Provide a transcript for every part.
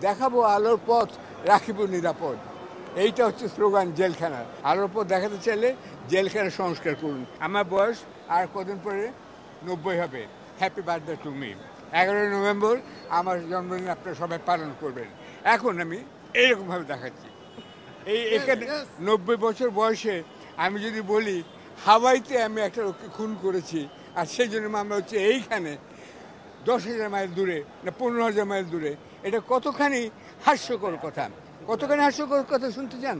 দেখাবো আলোর পথ, রাখিব নিরাপদ। এইটা হচ্ছে স্লোগান জেলখানার। আলোর পথ দেখাতে চাইলে জেলখানার সংস্কার করুন। আমার বয়স আর কদিন পরে 90 হবে। Happy birthday to me. 11 November আমার জন্মদিন আপনারা সবাই পালন করবেন। এখন আমি এইরকমভাবে দেখাচ্ছি। এখানে 90 বছর বয়সে আমি যদি বলি হাওয়াইতে আমি একটা লোককে খুন করেছি, আর সেই জন্য মামলা হচ্ছে এইখানে 10,000 মাইল দূরে না 15,000 মাইল দূরে, এটা কতখানি হাস্যকর কথা। কতখানি হাস্যকর কথা শুনতে চান?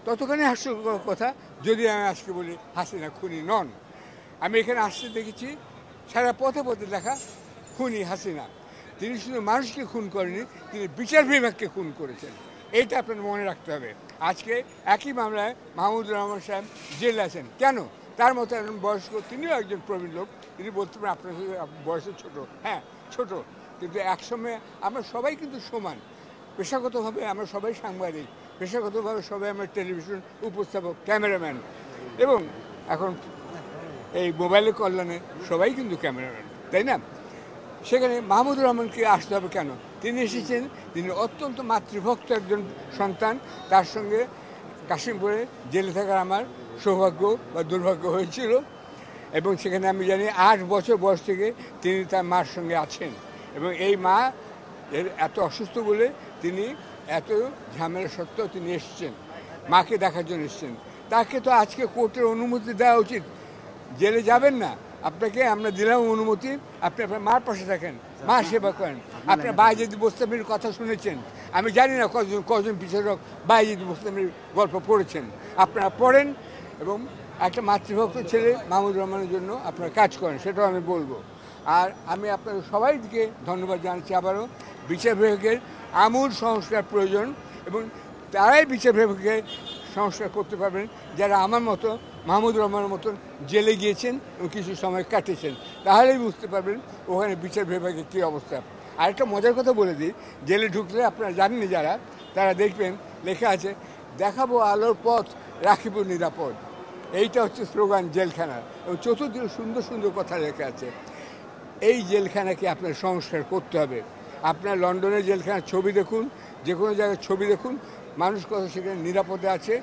ততখানি হাস্যকর কথা যদি আমি আজকে বলি হাসিনা খুনি নন। আমি এখানে আসতে দেখেছি সারা পথে পথে দেখা খুনি হাসিনা। তিনি শুধু মানুষকে খুন করেনি, তিনি বিচার বিভাগকে খুন করেছেন। এইটা আপনার মনে রাখতে হবে। আজকে একই মামলায় মাহমুদুর রহমান সাহেব জেলে আছেন। কেন? তার মতো একজন বয়স্ক, তিনিও একজন প্রবীণ লোক, তিনি বলতে পারেন আপনার বয়সে ছোট। হ্যাঁ ছোট, কিন্তু একসময় আমরা সবাই কিন্তু সমান। পেশাগতভাবে আমরা সবাই সাংবাদিক, পেশাগতভাবে সবাই আমরা টেলিভিশন উপস্থাপক, ক্যামেরাম্যান, এবং এখন এই মোবাইলের কল্যাণে সবাই কিন্তু ক্যামেরাম্যান, তাই না? সেখানে মাহমুদুর রহমানকে আসতে হবে কেন? তিনি এসেছেন, তিনি অত্যন্ত মাতৃভক্ত একজন সন্তান। তার সঙ্গে কাশিমপুরে জেলে থাকার আমার সৌভাগ্য বা দুর্ভাগ্য হয়েছিল, এবং সেখানে আমি জানি 8 বছর বয়স থেকে তিনি তার মার সঙ্গে আছেন। এবং এই মা এত অসুস্থ বলে তিনি এত ঝামেলা সত্ত্বেও তিনি এসছেন, মাকে দেখার জন্য এসছেন। তাকে তো আজকে কোর্টের অনুমতি দেওয়া উচিত। জেলে যাবেন না, আপনাকে আমরা দিলাম অনুমতি, আপনি আপনার মার পাশে থাকেন, মা সেবা করেন। আপনার বায়েজিদ বোস্তামির কথা শুনেছেন, আমি জানি না কজন বিচারক বায়েজিদ বোস্তামির গল্প পড়েছেন। আপনারা পড়েন এবং একটা মাতৃভক্ত ছেলে মাহমুদুর রহমানের জন্য আপনারা কাজ করেন, সেটাও আমি বলবো। আর আমি আপনাদের সবাইকে ধন্যবাদ জানাচ্ছি আবারও। বিচার বিভাগের আমূল সংস্কার প্রয়োজন, এবং তারাই বিচার বিভাগকে সংস্কার করতে পারবেন যারা আমার মতো মাহমুদুর রহমানের মতন জেলে গিয়েছেন এবং কিছু সময় কাটিয়েছেন। তাহলেই বুঝতে পারবেন ওখানে বিচার বিভাগের কী অবস্থা। আরেকটা মজার কথা বলে দিই, জেলে ঢুকলে আপনারা জানেন যারা, তারা দেখবেন লেখা আছে দেখাবো আলোর পথ, রাখিব নিরাপদ। এইটা হচ্ছে স্লোগান জেলখানার, এবং চতুর্দিকে সুন্দর সুন্দর কথা লেখা আছে। এই জেলখানাকে আপনার সংস্কার করতে হবে। আপনার লন্ডনের জেলখানার ছবি দেখুন, যে কোনো জায়গায় ছবি দেখুন, মানুষ কত সেখানে নিরাপদে আছে,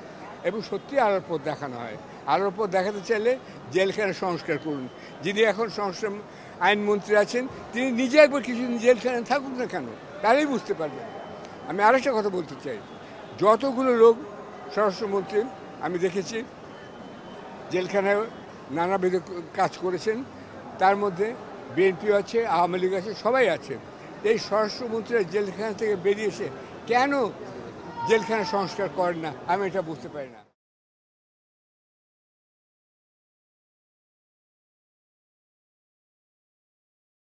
এবং সত্যি আলোর পথ দেখানো হয়। আলোর পথ দেখাতে চাইলে জেলখানা সংস্কার করুন। যিনি এখন সংস্কার আইনমন্ত্রী আছেন, তিনি নিজে একবার কিছুদিন জেলখানায় থাকুন না কেন, তাহলেই বুঝতে পারবেন। আমি আরেকটা কথা বলতে চাই, যতগুলো লোক স্বরাষ্ট্রমন্ত্রী আমি দেখেছি জেলখানায় নানাবিধ কাজ করেছেন, তার মধ্যে বিএনপিও আছে, আওয়ামী লীগ আছে, সবাই আছে। এই স্বরাষ্ট্রমন্ত্রীরা জেলখানা থেকে বেরিয়ে এসে কেন জেলখানা সংস্কার করেন না, আমি এটা বুঝতে পারি না।